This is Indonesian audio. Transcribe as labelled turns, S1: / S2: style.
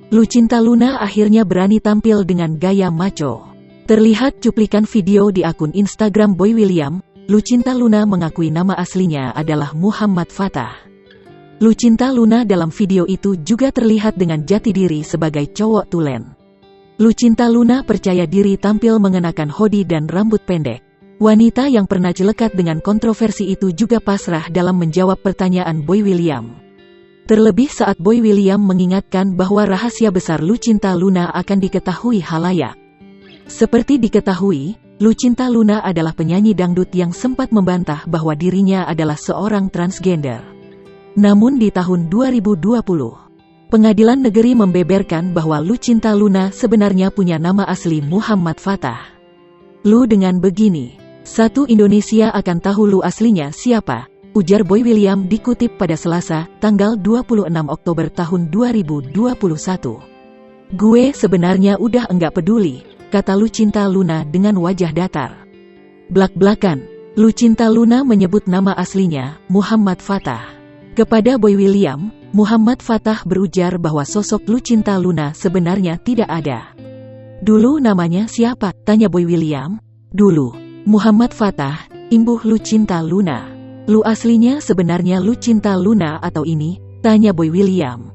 S1: Lucinta Luna akhirnya berani tampil dengan gaya macho. Terlihat cuplikan video di akun Instagram Boy William, Lucinta Luna mengakui nama aslinya adalah Muhammad Fattah. Lucinta Luna dalam video itu juga terlihat dengan jati diri sebagai cowok tulen. Lucinta Luna percaya diri tampil mengenakan hoodie dan rambut pendek. Wanita yang pernah celekat dengan kontroversi itu juga pasrah dalam menjawab pertanyaan Boy William. Terlebih saat Boy William mengingatkan bahwa rahasia besar Lucinta Luna akan diketahui halayak. Seperti diketahui, Lucinta Luna adalah penyanyi dangdut yang sempat membantah bahwa dirinya adalah seorang transgender. Namun di tahun 2020, Pengadilan Negeri membeberkan bahwa Lucinta Luna sebenarnya punya nama asli Muhammad Fattah. Lu dengan begini, satu Indonesia akan tahu lu aslinya siapa, ujar Boy William dikutip pada Selasa, tanggal 26 Oktober tahun 2021. Gue sebenarnya udah enggak peduli, kata Lucinta Luna dengan wajah datar. Blak-blakan, Lucinta Luna menyebut nama aslinya, Muhammad Fattah. Kepada Boy William, Muhammad Fattah berujar bahwa sosok Lucinta Luna sebenarnya tidak ada. Dulu namanya siapa? Tanya Boy William. Dulu, Muhammad Fattah, imbuh Lucinta Luna. Lu aslinya sebenarnya Lucinta Luna atau ini? Tanya Boy William.